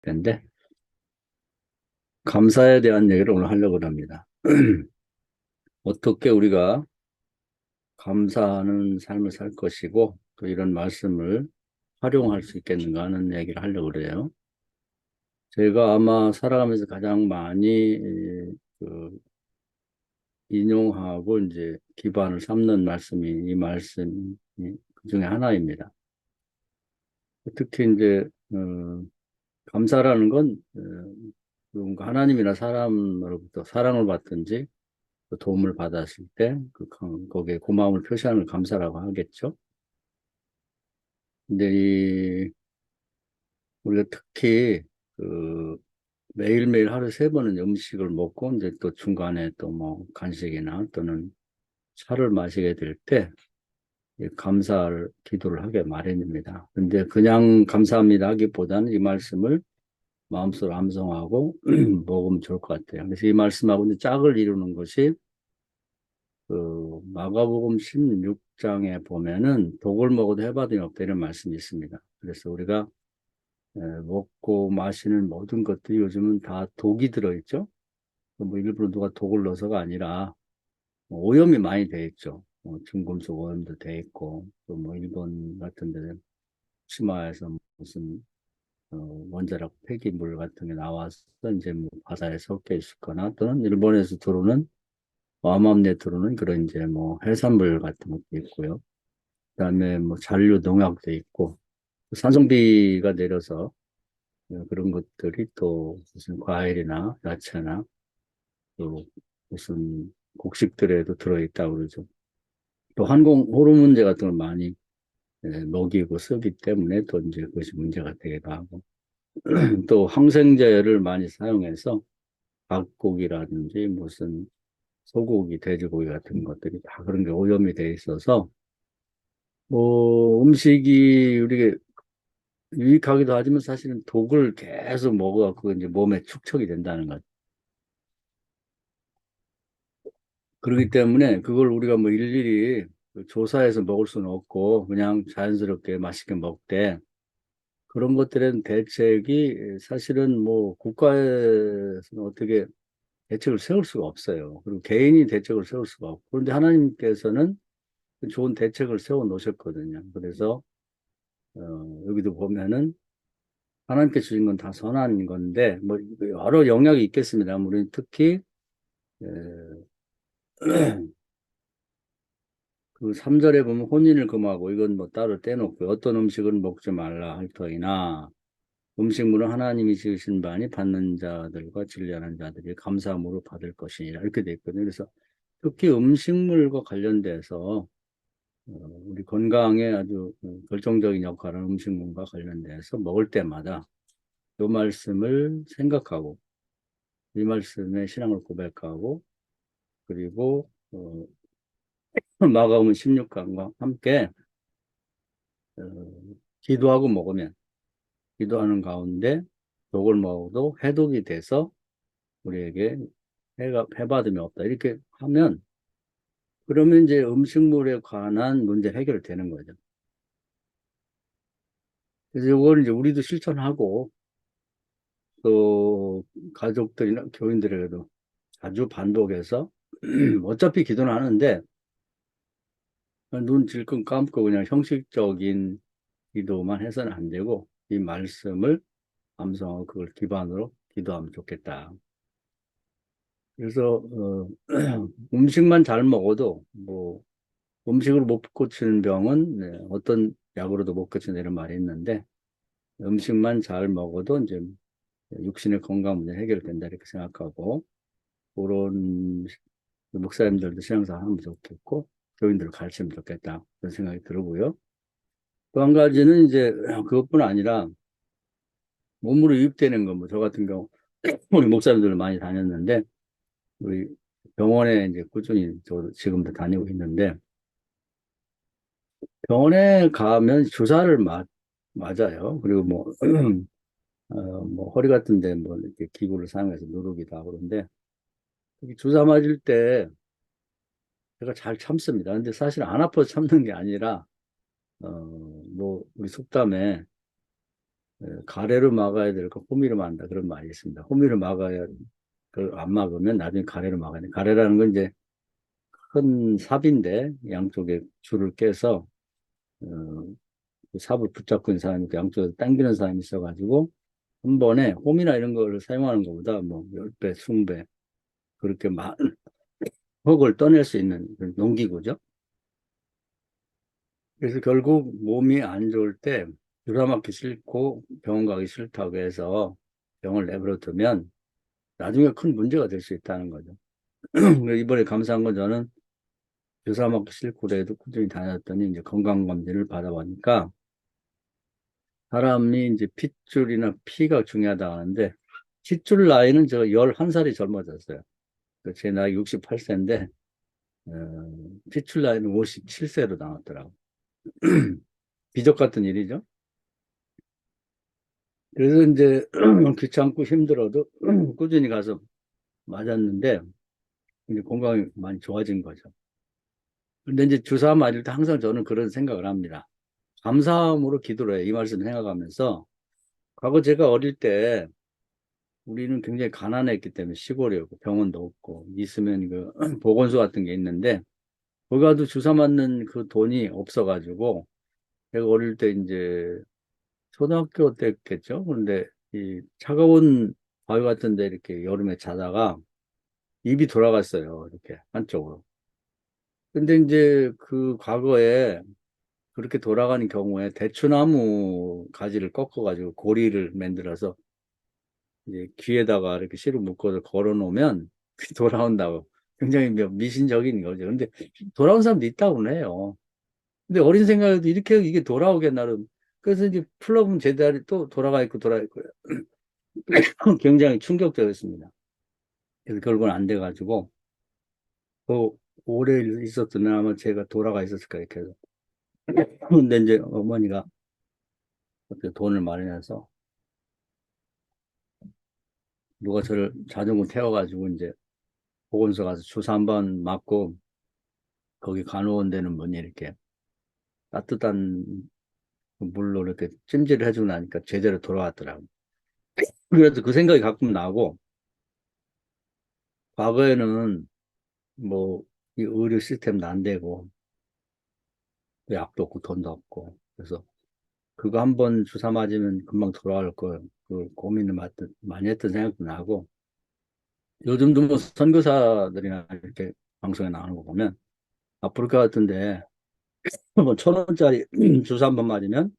텐데, 감사에 대한 얘기를 오늘 하려고 합니다. 어떻게 우리가 감사하는 삶을 살 것이고, 또 이런 말씀을 활용할 수 있겠는가 하는 얘기를 하려고 그래요. 제가 아마 살아가면서 가장 많이 그 인용하고 이제 기반을 삼는 말씀이 이 말씀이 그 중에 하나입니다. 특히 이제 감사라는 건 누군가 하나님이나 사람으로부터 사랑을 받든지 또 도움을 받았을 때 거기에 고마움을 표시하는 걸 감사라고 하겠죠. 근데 우리가 특히 그 매일매일 하루 세 번은 음식을 먹고 이제 또 중간에 또 뭐 간식이나 또는 차를 마시게 될 때 감사를 기도를 하게 마련입니다. 근데 그냥 감사합니다 하기보다는 이 말씀을 마음속으로 암송하고 먹으면 좋을 것 같아요. 그래서 이 말씀하고 이제 짝을 이루는 것이 그 마가복음 16장에 보면은 독을 먹어도 해바람이 없다 이런 말씀이 있습니다. 그래서 우리가 먹고 마시는 모든 것들이 요즘은 다 독이 들어있죠. 뭐 일부러 누가 독을 넣어서가 아니라 뭐 오염이 많이 돼 있죠. 중금속 오염도 돼 있고 또 뭐 일본 같은 데는 치마에서 무슨 원자력 폐기물 같은 게 나와서 이제 뭐 바다에 섞여 있거나 또는 일본에서 들어오는 암암리에 들어오는 그런 이제 뭐 해산물 같은 것도 있고요. 그다음에 뭐 잔류 농약도 있고 산성비가 내려서 그런 것들이 또 무슨 과일이나 야채나 또 무슨 곡식들에도 들어있다고 그러죠. 또 항공 호르몬제 같은 걸 많이 먹이고 쓰기 때문에 또 이제 그것이 문제가 되기도 하고 또 항생제를 많이 사용해서 닭고기라든지 무슨 소고기, 돼지고기 같은 것들이 다 그런 게 오염이 돼 있어서 뭐 음식이 우리가 유익하기도 하지만 사실은 독을 계속 먹어갖고 이제 몸에 축적이 된다는 거죠. 그렇기 때문에 그걸 우리가 뭐 일일이 조사해서 먹을 수는 없고 그냥 자연스럽게 맛있게 먹되 그런 것들은 대책이 사실은 뭐 국가에서는 어떻게 대책을 세울 수가 없어요. 그리고 개인이 대책을 세울 수가 없고 그런데 하나님께서는 좋은 대책을 세워 놓으셨거든요. 그래서 여기도 보면은 하나님께 주신 건 다 선한 건데 뭐 여러 영역이 있겠습니다. 우리는 특히 에, 그 3절에 보면 혼인을 금하고 이건 뭐 따로 떼놓고 어떤 음식은 먹지 말라 할 터이나 음식물은 하나님이 지으신 바니 받는 자들과 진리하는 자들이 감사함으로 받을 것이니라 이렇게 돼 있거든요. 그래서 특히 음식물과 관련돼서 우리 건강에 아주 결정적인 역할을 음식물과 관련돼서 먹을 때마다 이 말씀을 생각하고 이 말씀에 신앙을 고백하고 그리고 마가복음 16강과 함께 어, 기도하고 먹으면 기도하는 가운데 독을 먹어도 해독이 돼서 우리에게 해받음이 없다 이렇게 하면 그러면 이제 음식물에 관한 문제 해결되는 거죠. 그래서 이걸 이제 우리도 실천하고 또 가족들이나 교인들에게도 자주 반복해서 어차피 기도는 하는데 눈 질끈 감고 그냥 형식적인 기도만 해서는 안 되고 이 말씀을 암송하고 그걸 기반으로 기도하면 좋겠다. 그래서 음식만 잘 먹어도 뭐 음식으로 못 고치는 병은 어떤 약으로도 못 고치는 이런 말이 있는데 음식만 잘 먹어도 이제 육신의 건강 문제 해결된다 이렇게 생각하고 그런 목사님들도 신앙생활 하면 좋겠고 교인들을 가르치면 좋겠다 그런 생각이 들고요. 또 한 가지는 이제 그것뿐 아니라 몸으로 유입되는 거, 뭐, 저 같은 경우, 우리 목사님들 많이 다녔는데, 우리 병원에 이제 꾸준히 저 지금도 다니고 있는데, 병원에 가면 주사를 맞아요. 그리고 뭐, 뭐, 허리 같은데 뭐, 이렇게 기구를 사용해서 누르기도 하고 그런데, 주사 맞을 때 제가 잘 참습니다. 근데 사실 안 아파서 참는 게 아니라, 뭐, 우리 속담에 가래로 막아야 될 거 호미로 막는다. 그런 말이 있습니다. 호미로 막아야, 안 막으면 나중에 가래로 막아야 돼. 가래라는 건 이제 큰 삽인데 양쪽에 줄을 깨서, 어, 그 삽을 붙잡고 있는 사람이 양쪽에서 당기는 사람이 있어가지고 한 번에 홈이나 이런 거를 사용하는 것보다 뭐 10배, 20배 그렇게 막 흙을 떠낼 수 있는 그런 농기구죠. 그래서 결국 몸이 안 좋을 때 주사 맞기 싫고 병원 가기 싫다고 해서 병을 내버려 두면 나중에 큰 문제가 될 수 있다는 거죠. 이번에 감사한 건 저는 주사 맞기 싫고 그래도 꾸준히 다녔더니 이제 건강검진을 받아보니까 사람이 이제 핏줄이나 피가 중요하다 하는데 핏줄 나이는 저 11살이 젊어졌어요. 제 나이 68세인데 핏줄 나이는 57세로 나왔더라고요. 기적 같은 일이죠. 그래서 이제 귀찮고 힘들어도 꾸준히 가서 맞았는데 이제 건강이 많이 좋아진 거죠. 근데 이제 주사 맞을 때 항상 저는 그런 생각을 합니다. 감사함으로 기도를 해요. 이 말씀 생각하면서 과거 제가 어릴 때 우리는 굉장히 가난했기 때문에 시골이었고 병원도 없고 있으면 그 보건소 같은 게 있는데 거기 가도 주사 맞는 그 돈이 없어가지고 제가 어릴 때 이제 초등학교 때겠죠. 그런데 이 차가운 바위 같은 데 이렇게 여름에 자다가 입이 돌아갔어요. 이렇게 한쪽으로. 근데 이제 그 과거에 그렇게 돌아가는 경우에 대추나무 가지를 꺾어가지고 고리를 만들어서 이제 귀에다가 이렇게 실을 묶어서 걸어 놓으면 돌아온다고. 굉장히 미신적인 거죠. 근데 돌아온 사람도 있다고 해요. 근데 어린 생각에도 이렇게 이게 돌아오겠나. 그래서 이제 풀어보면 제 다리 또 돌아가 있고 돌아가 있고 굉장히 충격적이었습니다. 그래서 결국은 안 돼가지고 또 오래 있었으면 아마 제가 돌아가 있었을까 이렇게 해서. 근데 이제 어머니가 그때 돈을 마련해서 누가 저를 자전거 태워가지고 이제 보건소 가서 주사 한 번 맞고 거기 간호원 되는 분이 이렇게 따뜻한 물로 이렇게 찜질을 해주고 나니까 제대로 돌아왔더라고요. 그래서 그 생각이 가끔 나고 과거에는 뭐 이 의료 시스템도 안 되고 약도 없고 돈도 없고 그래서 그거 한 번 주사 맞으면 금방 돌아갈 걸 그 고민을 많이 했던 생각도 나고 요즘도 뭐 선교사들이나 이렇게 방송에 나오는 거 보면 아프리카 같은데 뭐 1,000원짜리 주사 한 번 맞으면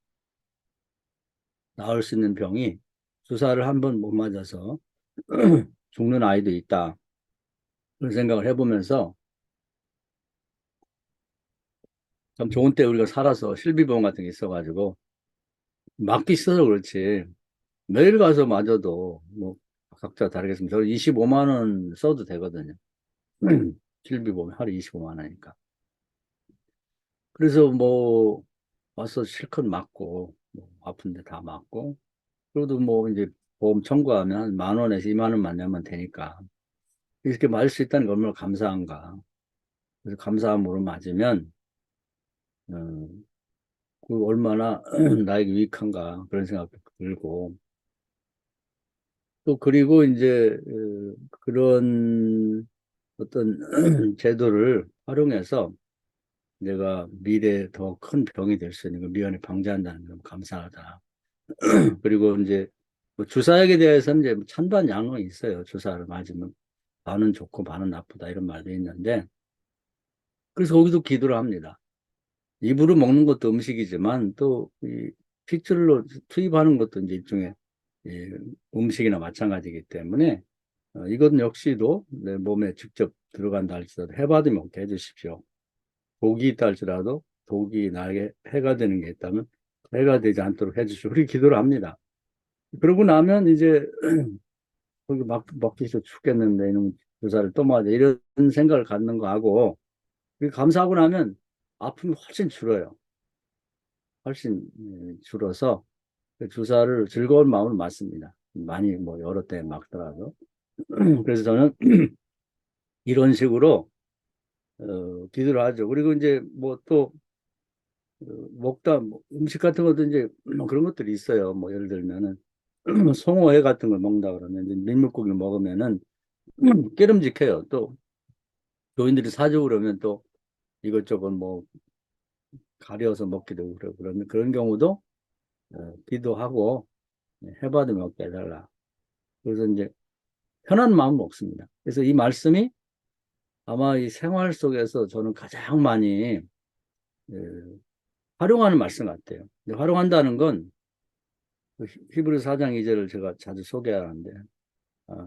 나을 수 있는 병이 주사를 한 번 못 맞아서 죽는 아이도 있다. 그런 생각을 해보면서 참 좋은 때 우리가 살아서 실비보험 같은 게 있어가지고 맞기 있어서 그렇지 매일 가서 맞아도 뭐 각자 다르겠습니다. 저 25만 원 써도 되거든요. 실비보험 하루 25만 원이니까. 그래서 뭐 와서 실컷 맞고 뭐 아픈데 다 맞고 그래도 뭐 이제 보험 청구하면 한 10,000원에서 20,000원만 내면 되니까 이렇게 맞을 수 있다는 게 얼마나 감사한가. 그래서 감사함으로 맞으면 어, 그 얼마나 나에게 유익한가 그런 생각도 들고 또 그리고 이제 그런 어떤 제도를 활용해서 내가 미래에 더 큰 병이 될 수 있는 걸 미연에 방지한다는 건 감사하다. 그리고 이제 뭐 주사약에 대해서는 이제 찬반양론이 있어요. 주사를 맞으면 반은 좋고 반은 나쁘다 이런 말도 있는데 그래서 거기도 기도를 합니다. 입으로 먹는 것도 음식이지만 또 이 핏줄로 투입하는 것도 이제 일종의 이 음식이나 마찬가지이기 때문에 이건 역시도 내 몸에 직접 들어간다 할지라도 해받으면 먹게 해주십시오. 독이 있다 할지라도 독이 나에게 해가 되는 게 있다면 해가 되지 않도록 해주십시오. 그렇게 기도를 합니다. 그러고 나면 이제 거기 먹기 싫어 죽겠는데 이놈 주사를 또 맞아 이런 생각을 갖는 거하고 감사하고 나면 아픔이 훨씬 줄어요. 훨씬 줄어서 그 주사를 즐거운 마음으로 맞습니다. 많이 뭐 여러 때 맞더라도. 그래서 저는 이런 식으로 기도를 하죠. 그리고 이제 뭐 또 먹다 뭐 음식 같은 것도 이제 뭐 그런 것들이 있어요. 뭐 예를 들면은 송어회 같은 걸 먹는다 그러면 이제 민물고기를 먹으면은 깨름직해요. 또 교인들이 사주고 그러면 또 이것저것 뭐 가려서 먹기도 그러고 그런 경우도 기도하고 해봐도 먹게 해달라. 그래서 이제 편한 마음 먹습니다. 그래서 이 말씀이 아마 이 생활 속에서 저는 가장 많이 활용하는 말씀 같아요. 근데 활용한다는 건 히브리 4장 2절을 제가 자주 소개하는데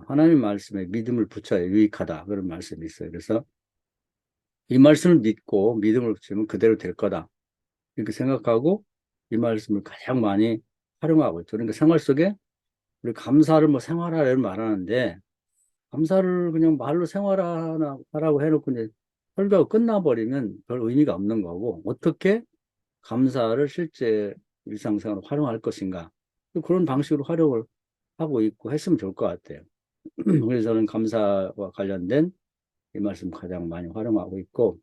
하나님 말씀에 믿음을 붙여야 유익하다 그런 말씀이 있어요. 그래서 이 말씀을 믿고 믿음을 붙이면 그대로 될 거다 이렇게 생각하고 이 말씀을 가장 많이 활용하고 있죠. 그러니까 생활 속에 우리 감사를 뭐 생활하려는 말하는데 감사를 그냥 말로 생활하라고 해놓고 이제 설교가 끝나버리면 별 의미가 없는 거고 어떻게 감사를 실제 일상생활로 활용할 것인가 그런 방식으로 활용을 하고 있고 했으면 좋을 것 같아요. 그래서 저는 감사와 관련된 이 말씀 가장 많이 활용하고 있고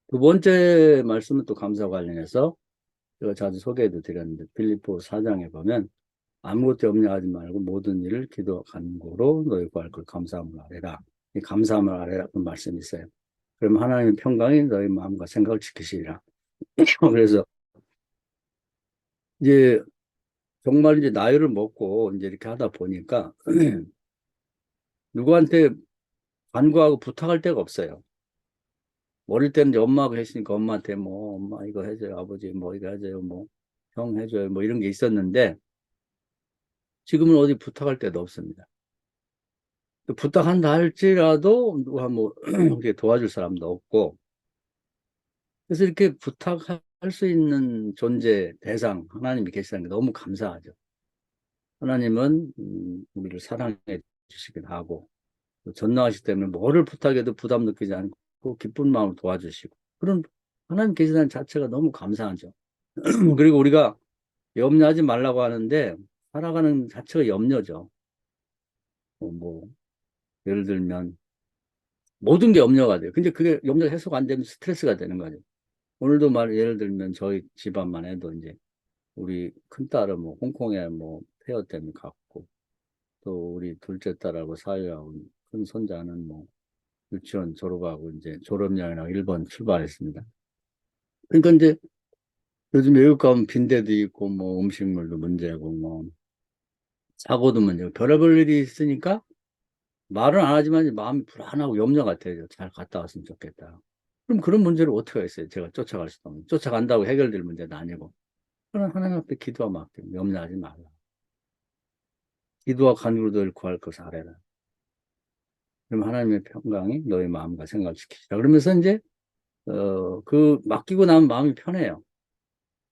두 번째 말씀은 또 감사 관련해서 제가 자주 소개해도 드렸는데 빌립보 4장에 보면 아무것도 염려하지 말고 모든 일을 기도와 간구로 너희 구할 걸 감사함을 아뢰라. 이 감사함을 아뢰라 그 말씀이 있어요. 그러면 하나님의 평강이 너희 마음과 생각을 지키시리라. 그래서 이제 정말 이제 나이를 먹고 이제 이렇게 하다 보니까 누구한테 간구하고 부탁할 데가 없어요. 어릴 때는 이제 엄마가 계시니까 엄마한테 뭐 엄마 이거 해줘요, 아버지 뭐 이거 해줘요, 뭐 형 해줘요, 뭐 이런 게 있었는데 지금은 어디 부탁할 데도 없습니다. 부탁한다 할지라도 누가 뭐 이렇게 도와줄 사람도 없고 그래서 이렇게 부탁할 수 있는 존재 대상 하나님이 계시다는 게 너무 감사하죠. 하나님은 우리를 사랑해 주시긴 하고 전능하시기 때문에 뭐를 부탁해도 부담 느끼지 않고 기쁜 마음으로 도와주시고 그런 하나님 계시다는 자체가 너무 감사하죠. 그리고 우리가 염려하지 말라고 하는데 살아가는 자체가 염려죠. 뭐 예를 들면 모든 게 염려가 돼요. 근데 그게 염려 해소가 안 되면 스트레스가 되는 거죠. 오늘도 예를 들면 저희 집안만 해도 이제 우리 큰딸은 뭐 홍콩에 뭐 폐허 때문에 갔고 또 우리 둘째 딸하고 사위하고 큰 손자는 뭐 유치원 졸업하고 이제 졸업여행하고 일본 출발했습니다. 그러니까 이제 요즘 외국 가면 빈대도 있고 뭐 음식물도 문제고 뭐 사고도 문제고 별의별 일이 있으니까 말은 안 하지만 이제 마음이 불안하고 염려 같아요. 잘 갔다 왔으면 좋겠다. 그럼 그런 문제를 어떻게 하겠어요? 제가 쫓아갈 수도 없는. 쫓아간다고 해결될 문제도 아니고. 그럼 하나님 앞에 기도하면 맡겨. 염려하지 말라. 기도와 간구로 늘 구할 것을 아뢰라. 그럼 하나님의 평강이 너의 마음과 생각을 지키시라. 그러면서 이제 그 맡기고 나면 마음이 편해요.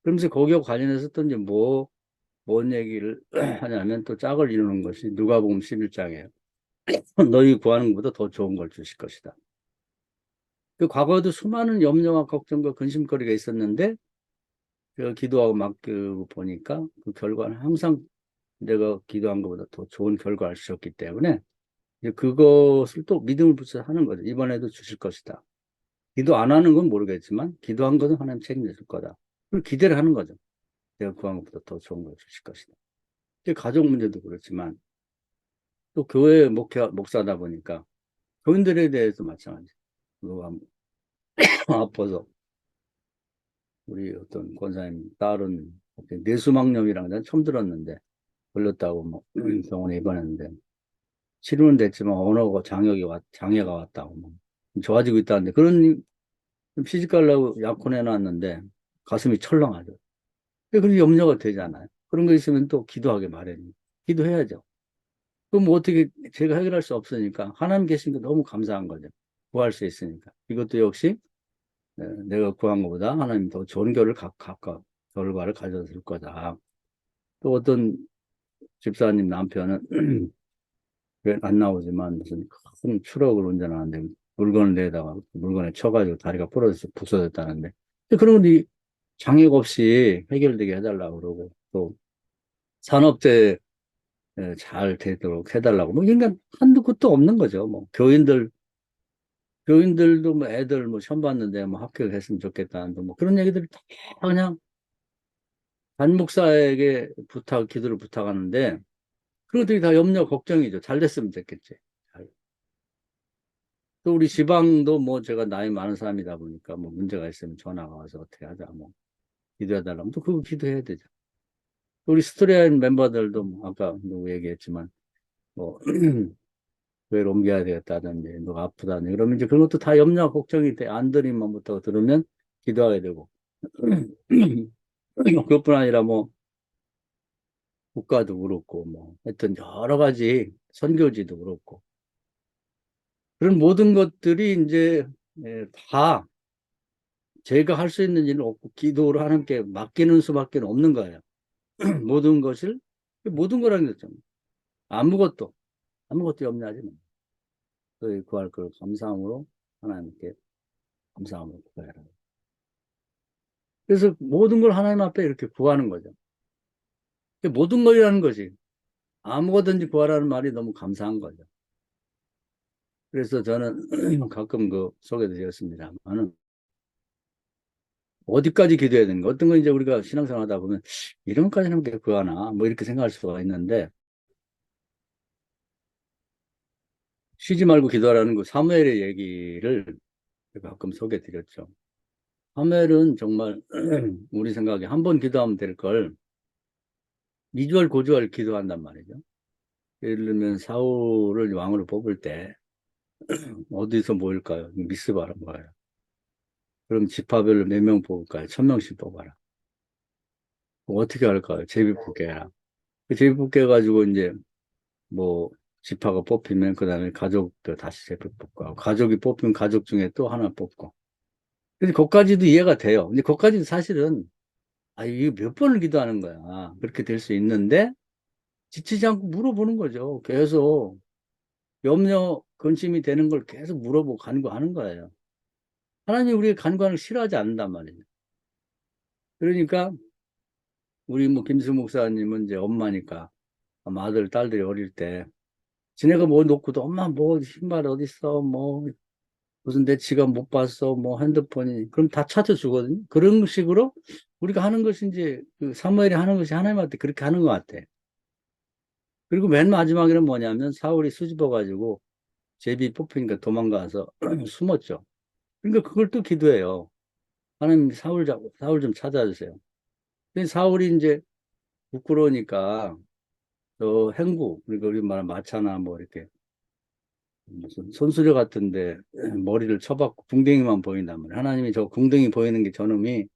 그러면서 거기와 관련해서 또 이제 뭔 얘기를 하냐면 또 짝을 이루는 것이 누가복음 11장이에요. 너희 구하는 것보다 더 좋은 걸 주실 것이다. 그 과거에도 수많은 염려와 걱정과 근심거리가 있었는데 그 기도하고 맡기고 보니까 그 결과는 항상 내가 기도한 것보다 더 좋은 결과를 주셨기 때문에 이제 그것을 또 믿음을 붙여 하는 거죠. 이번에도 주실 것이다. 기도 안 하는 건 모르겠지만 기도한 것은 하나님 책임져 줄 거다. 그걸 기대를 하는 거죠. 내가 구한 것보다 더 좋은 걸 주실 것이다. 이제 가족 문제도 그렇지만 또 교회 목사다 보니까 교인들에 대해서 마찬가지. 누가 아파서 우리 어떤 권사님 딸은 뇌수막염이라는 건 처음 들었는데 걸렸다고 뭐 병원에 입원했는데 치료는 됐지만 언어가 장애가 왔다고 뭐 좋아지고 있다는데 그런 시집 가려고 약혼 해놨는데 가슴이 철렁하죠. 그런 염려가 되잖아요. 그런 거 있으면 또 기도하게 마련이. 기도해야죠. 그럼 뭐 어떻게 제가 해결할 수 없으니까 하나님 계신 게 너무 감사한 거죠. 구할 수 있으니까. 이것도 역시 내가 구한 것보다 하나님 더 좋은 결과를 가져다 줄 거다. 또 어떤 집사님 남편은 왜 안 나오지만 무슨 큰 트럭을 운전하는데 물건을 내다가 물건에 쳐가지고 다리가 부러져서 부서졌다는데 그런 건 장애가 없이 해결되게 해달라고 그러고 또 산업재 잘 되도록 해달라고 뭐 인간 한두 끝도 없는 거죠. 뭐 교인들 교인들도 뭐 애들 뭐 시험 봤는데 뭐 합격했으면 좋겠다는데 뭐 그런 얘기들이 다 그냥 반 목사에게 기도를 부탁하는데 그런 것들이 다 염려, 걱정이죠. 잘 됐으면 됐겠지. 또 우리 지방도 뭐 제가 나이 많은 사람이다 보니까 뭐 문제가 있으면 전화가 와서 어떻게 하자 뭐 기도해달라면 또 그거 기도해야 되죠. 우리 스토리아인 멤버들도 뭐 아까 누구 얘기했지만 뭐 교회를 옮겨야 되겠다든지 누가 아프다든지 그러면 이제 그런 것도 다 염려 걱정이 돼. 안드림만부터 들으면 기도하게 되고 그것뿐 아니라 뭐 국가도 그렇고 뭐 하여튼 여러 가지 선교지도 그렇고 그런 모든 것들이 이제 다 제가 할 수 있는 일은 없고 기도를 하나님께 맡기는 수밖에 없는 거예요. 모든 것을 모든 거라는 거죠. 아무것도 아무것도 염려하지 마. 너희 구할 걸 감사함으로 하나님께 감사함으로 구해라. 그래서 모든 걸 하나님 앞에 이렇게 구하는 거죠. 모든 것이라는 거지. 아무거든지 구하라는 말이 너무 감사한 거죠. 그래서 저는 가끔 그 소개도 되었습니다만은 어디까지 기도해야 되는가? 어떤 건 이제 우리가 신앙생활 하다 보면 이런 것까지는 왜 구하나? 뭐 이렇게 생각할 수가 있는데 쉬지 말고 기도하라는 그 사무엘의 얘기를 가끔 소개해 드렸죠. 사무엘은 정말 우리 생각에 한 번 기도하면 될 걸 2주월, 9주월 기도한단 말이죠. 예를 들면 사울을 왕으로 뽑을 때 어디서 모일까요? 미스바란 거예요. 그럼 지파별로 몇 명 뽑을까요? 1000명씩 뽑아라. 어떻게 할까요? 제비 뽑게 해라. 그 제비 뽑게 해가지고 이제 뭐 지파가 뽑히면 그 다음에 가족도 다시 제비 뽑고 가족이 뽑히면 가족 중에 또 하나 뽑고. 근데 거기까지도 이해가 돼요. 근데 거기까지도 사실은 이거 몇 번을 기도하는 거야. 그렇게 될 수 있는데 지치지 않고 물어보는 거죠. 계속 염려, 근심이 되는 걸 계속 물어보고 간구하는 거예요. 하나님 우리의 간구하는 걸 싫어하지 않는단 말이에요. 그러니까 우리 뭐 김수 목사님은 이제 엄마니까 아마 아들, 딸들이 어릴 때 지네가 뭐 놓고도 엄마 뭐 신발 어딨어 뭐 무슨 내 지갑 못 봤어 뭐 핸드폰이 그럼 다 찾아주거든요. 그런 식으로 우리가 하는 것이 이제 그 사무엘이 하는 것이 하나님한테 그렇게 하는 것 같아. 그리고 맨 마지막에는 뭐냐면 사울이 수집어가지고 제비 뽑히니까 도망가서 숨었죠. 그러니까 그걸 또 기도해요. 하나님 사울 좀 찾아주세요. 근데 사울이 이제 부끄러우니까 저 행구 그러니까 우리 말하는 마차나 뭐 이렇게 무슨 손수레 같은데 머리를 쳐박고 궁뎅이만 보인단 말이에요. 하나님이 저 궁뎅이 보이는 게 저놈이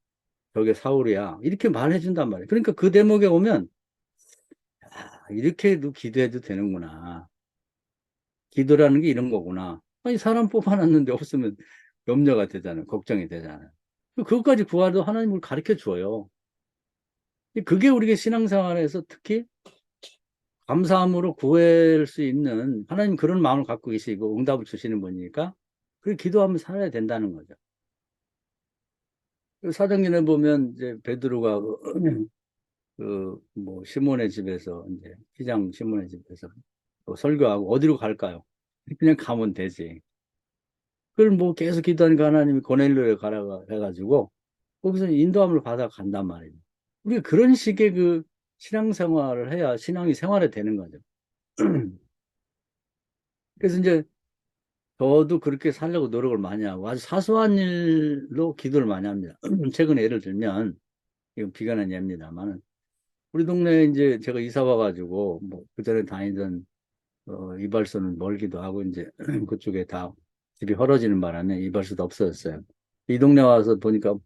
저게 사울이야. 이렇게 말해준단 말이에요. 그러니까 그 대목에 오면 이렇게도 기도해도 되는구나. 기도라는 게 이런 거구나. 아니 사람 뽑아놨는데 없으면 염려가 되잖아요. 걱정이 되잖아요. 그것까지 구하도 하나님을 가르쳐 줘요. 그게 우리가 신앙생활에서 특히 감사함으로 구할 수 있는 하나님 그런 마음을 갖고 계시고 응답을 주시는 분이니까 그 기도하면 살아야 된다는 거죠. 사도행전에 보면 이제 베드로가 그 뭐 시몬의 집에서 이제 피장 시몬의 집에서 또 설교하고 어디로 갈까요? 그냥 가면 되지. 그걸 뭐 계속 기도하니까 하나님이 고넬료에 가라고 해가지고 거기서 인도함을 받아 간단 말이에요. 우리가 그런 식의 그 신앙생활을 해야 신앙이 생활이 되는 거죠. 그래서 이제 저도 그렇게 살려고 노력을 많이 하고 아주 사소한 일로 기도를 많이 합니다. 최근에 예를 들면 이건 비관한 예입니다만 우리 동네에 이제 제가 이사 와가지고 뭐 그전에 다니던 이발소는 멀기도 하고 이제 그쪽에 다 집이 헐어지는 바람에 이발소도 없어졌어요. 이 동네 와서 보니까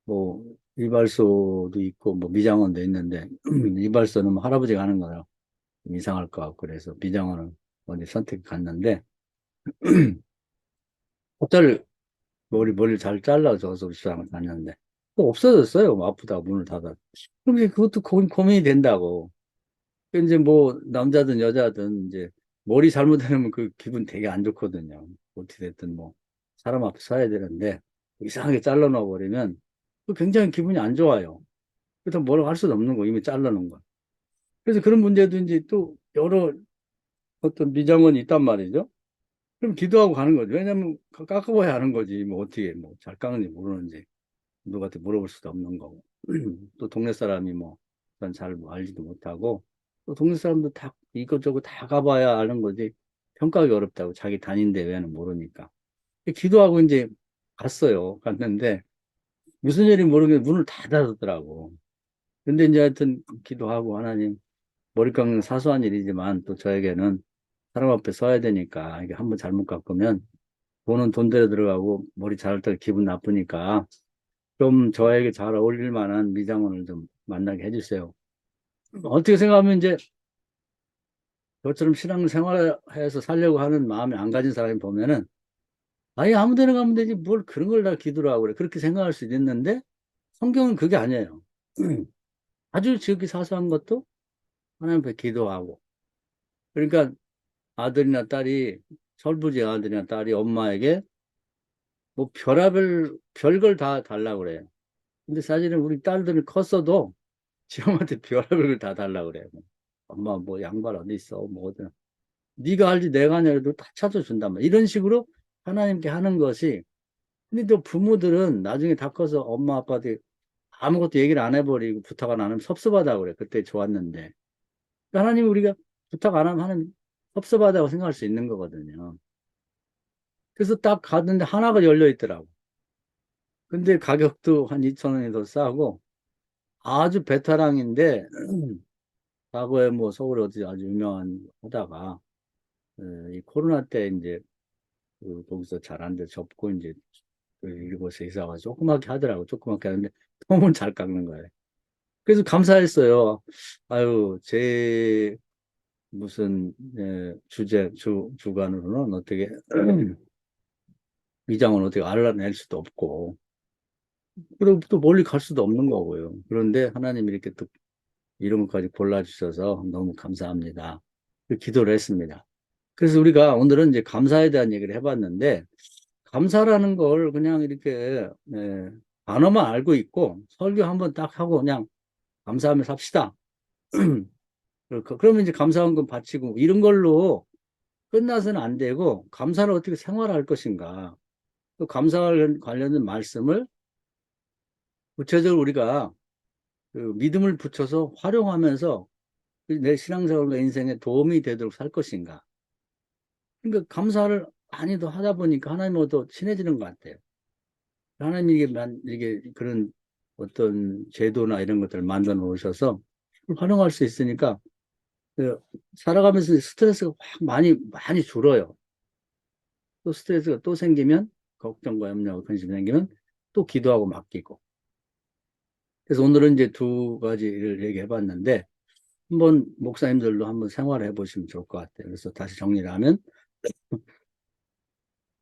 뭐 이발소도 있고 뭐 미장원도 있는데 이발소는 뭐 할아버지가 하는 거라 좀 이상할 것 같고 그래서 미장원을 어디 선택 갔는데 호텔 머리를 잘 잘라줘서 시장을 갔는데 또 없어졌어요. 뭐 아프다고 문을 닫아. 그럼 이제 그것도 고민이 된다고. 이제 뭐 남자든 여자든 이제 머리 잘못하면 그 기분 되게 안 좋거든요. 어떻게 됐든 뭐 사람 앞에 서야 되는데 이상하게 잘라놔 버리면 굉장히 기분이 안 좋아요. 그래서 뭐라고 할 수도 없는 거 이미 잘라놓은 거. 그래서 그런 문제도 이제 또 여러 어떤 미장원이 있단 말이죠. 그럼 기도하고 가는 거죠. 왜냐면 깎아봐야 하는 거지. 뭐 어떻게 뭐 잘 깎는지 모르는지 누구한테 물어볼 수도 없는 거고. 또 동네 사람이 뭐 난 잘 뭐 알지도 못하고 또 동네 사람도 다 이것저것 다 가봐야 아는 거지. 평가하기 어렵다고 자기 다닌 데외에는 모르니까. 기도하고 이제 갔어요. 갔는데 무슨 일이 모르게 문을 다 닫았더라고. 근데 이제 하여튼 기도하고 하나님 머리 깎는 사소한 일이지만 또 저에게는 사람 앞에 서야 되니까 이게 한번 잘못 깎으면 돈은 돈대로 들어가고 머리 자를 때 기분 나쁘니까 좀 저에게 잘 어울릴 만한 미장원을 좀 만나게 해주세요. 어떻게 생각하면 이제 저처럼 신앙생활해서 살려고 하는 마음이 안 가진 사람이 보면은 아예 아무 데나 가면 되지 뭘 그런 걸 다 기도를 하고 그래. 그렇게 생각할 수도 있는데 성경은 그게 아니에요. 아주 지극히 사소한 것도 하나님 앞에 기도하고 그러니까 아들이나 딸이 철부지 아들이나 딸이 엄마에게 뭐 별걸 다 달라고 그래요. 근데 사실은 우리 딸들은 컸어도 지금한테 별별 걸 다 달라고 그래요. 엄마 뭐 양말 어디 있어? 뭐 어디 네가 알지 내가 아니라도 다 찾아준단 말이야. 이런 식으로 하나님께 하는 것이 근데 또 부모들은 나중에 다 커서 엄마 아빠한테 아무것도 얘기를 안 해버리고 부탁 안 하면 섭섭하다고 그래. 그때 좋았는데. 그러니까 하나님 우리가 부탁 안 하면 하나님 섭섭하다고 생각할 수 있는 거거든요. 그래서 딱 갔는데 하나가 열려 있더라고. 근데 가격도 한 2천 원이 더 싸고 아주 베테랑인데 과거에 뭐 서울 어디 아주 유명한 하다가 이 코로나 때 이제 거기서 잘안 돼 접고 이제 이곳에 이사 와서 조그맣게 하더라고. 조그맣게 하는데 너무 잘 깎는 거예요. 그래서 감사했어요. 아유, 제 무슨 주간으로는 어떻게 위장은 어떻게 알아낼 수도 없고 그리고 또 멀리 갈 수도 없는 거고요. 그런데 하나님이 이렇게 또 이런 것까지 골라주셔서 너무 감사합니다. 기도를 했습니다. 그래서 우리가 오늘은 이제 감사에 대한 얘기를 해봤는데 감사라는 걸 그냥 이렇게 단어만 알고 있고 설교 한번 딱 하고 그냥 감사하며 삽시다. 그러면 이제 감사원금 바치고 이런 걸로 끝나서는 안 되고 감사를 어떻게 생활할 것인가. 또 감사 관련된 말씀을 구체적으로 우리가 그 믿음을 붙여서 활용하면서 내 신앙생활과 인생에 도움이 되도록 살 것인가. 그러니까 감사를 많이 더 하다 보니까 하나님과 더 친해지는 것 같아요. 하나님이 이게 그런 어떤 제도나 이런 것들을 만들어 놓으셔서 활용할 수 있으니까 그 살아가면서 스트레스가 확 많이 줄어요. 또 스트레스가 또 생기면 걱정과 염려와 근심이 생기면 또 기도하고 맡기고. 그래서 오늘은 이제 두 가지를 얘기해 봤는데 한번 목사님들도 한번 생활해 보시면 좋을 것 같아요. 그래서 다시 정리를 하면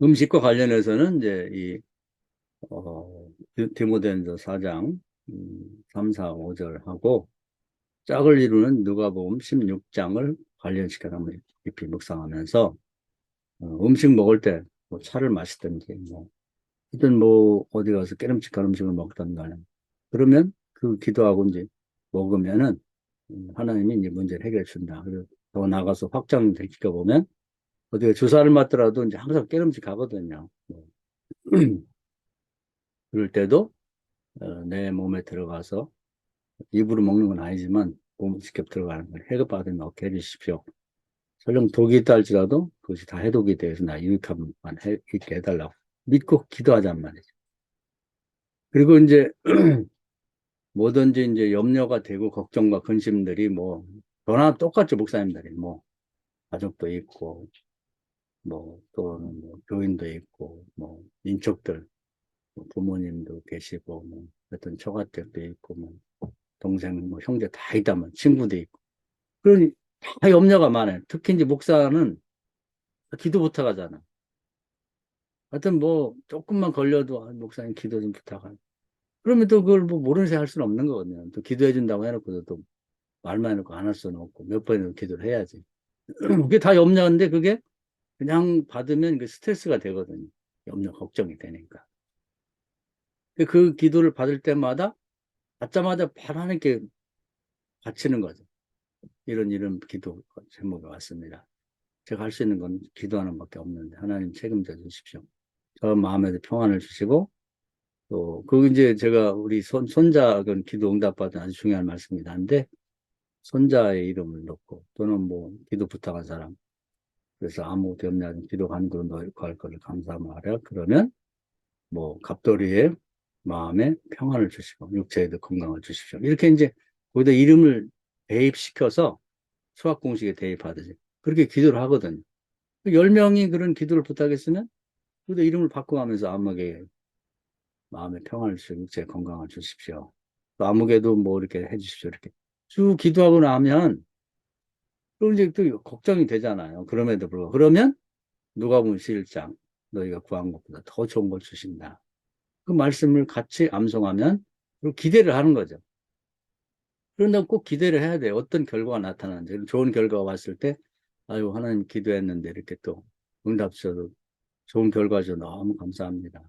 음식과 관련해서는 이제 디모데전서 4장 3, 4, 5절하고 짝을 이루는 누가복음 16장을 관련시켜 한번 깊이 묵상하면서 음식 먹을 때뭐 차를 마시든지 뭐 하여튼 뭐 어디 가서 깨름직한 음식을 먹던 간에 그러면 그 기도하고 이제 먹으면은 하나님이 이제 문제를 해결해 준다. 그리고 더 나가서 확장시켜 보면 어디가 주사를 맞더라도 이제 항상 깨름직하거든요. 그럴 때도 내 몸에 들어가서 입으로 먹는 건 아니지만 몸에 직접 들어가는 걸 해결받으면 얻게 해주십시오. 설령 독이 있다 할지라도 그것이 다 해독이 되어서 나 유익함만 있게 해달라고 믿고 기도하잔 말이죠. 그리고 이제 뭐든지 이제 염려가 되고 걱정과 근심들이 뭐 저나 똑같죠 목사님들이 뭐 가족도 있고 뭐 또는 뭐 교인도 있고 뭐 인척들 뭐 부모님도 계시고 뭐 어떤 처가댁도 있고 뭐 동생 뭐 형제 다 있다면 친구도 있고 그러니 다 염려가 많아요. 특히 이제 목사는 기도 부탁하잖아. 하여튼 뭐 조금만 걸려도 목사님 기도 좀 부탁하고 그러면 또 그걸 뭐 모르는 새 할 수는 없는 거거든요. 또 기도해 준다고 해놓고도 또 말만 해놓고 안 할 수는 없고 몇 번이나 기도를 해야지. 그게 다 염려인데 그게 그냥 받으면 그 스트레스가 되거든요. 염려, 걱정이 되니까. 그 기도를 받을 때마다 받자마자 바로 하나님께 바치는 거죠. 이런 기도 제목이 왔습니다. 제가 할 수 있는 건 기도하는 밖에 없는데 하나님 책임져 주십시오. 저 마음에도 평안을 주시고 또 그 이제 제가 우리 손자 그 기도 응답받은 아주 중요한 말씀이긴 한데 손자의 이름을 넣고 또는 뭐 기도 부탁한 사람 그래서 아무것도 없냐 기도 간구로 넣고 할 거를 감사하며 하라 그러면 뭐 갑돌이의 마음에 평안을 주시고 육체에도 건강을 주십시오. 이렇게 이제 거기다 이름을 대입시켜서 수학 공식에 대입하듯이 그렇게 기도를 하거든요. 10명이 그런 기도를 부탁했으면 그래도 이름을 바꿔가면서 아무에게 마음의 평안을 주시고 육체의 건강을 주십시오. 또 아무개도 뭐 이렇게 해주십시오. 이렇게 쭉 기도하고 나면 그럼 이제 또 걱정이 되잖아요. 그럼에도 불구하고 그러면 누가복음 11장 너희가 구한 것보다 더 좋은 걸 주신다. 그 말씀을 같이 암송하면 그리고 기대를 하는 거죠. 그런데 꼭 기대를 해야 돼요. 어떤 결과가 나타나는지. 좋은 결과가 왔을 때 아유 하나님 기도했는데 이렇게 또 응답 주셔도 좋은 결과 주셔서 너무 감사합니다.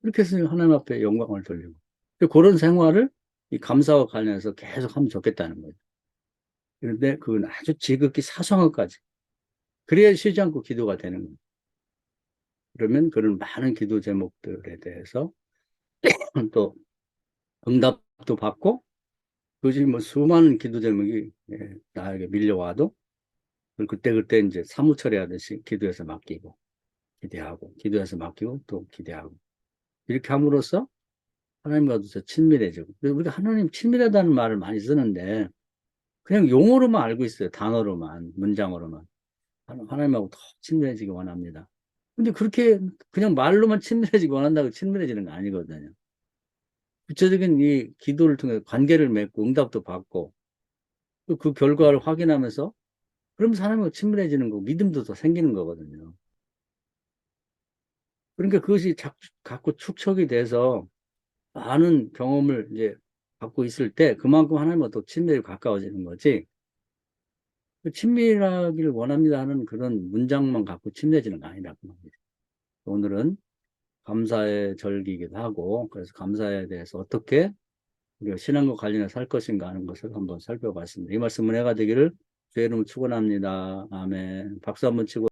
이렇게 해서 하나님 앞에 영광을 돌리고 그런 생활을 이 감사와 관련해서 계속 하면 좋겠다는 거죠. 그런데 그건 아주 지극히 사소한 것까지 그래야 쉬지 않고 기도가 되는 거예요. 그러면 그런 많은 기도 제목들에 대해서 또 응답도 받고 그것이 뭐 수많은 기도 제목이 나에게 밀려와도 그때 이제 사무처리하듯이 기도해서 맡기고 기대하고 기도해서 맡기고 또 기대하고 이렇게 함으로써 하나님과도 더 친밀해지고 우리가 하나님 친밀하다는 말을 많이 쓰는데 그냥 용어로만 알고 있어요. 단어로만 문장으로만 하나님하고 더 친밀해지기 원합니다. 근데 그렇게 그냥 말로만 친밀해지기 원한다고 친밀해지는 거 아니거든요. 구체적인 이 기도를 통해 관계를 맺고 응답도 받고 또 그 결과를 확인하면서 그럼 사람하고 친밀해지는 거 믿음도 더 생기는 거거든요. 그러니까 그것이 자꾸 축적이 돼서 많은 경험을 이제 갖고 있을 때 그만큼 하나님과 더 친밀히 가까워지는 거지. 그 친밀하기를 원합니다 하는 그런 문장만 갖고 친밀해지는 거 아니라고 합니다. 오늘은 감사의 절기이기도 하고 그래서 감사에 대해서 어떻게 우리가 신앙과 관련해서 살 것인가 하는 것을 한번 살펴봤습니다. 이 말씀 은혜가 되기를 주의 이름으로 축원합니다. 아멘. 박수 한번 치고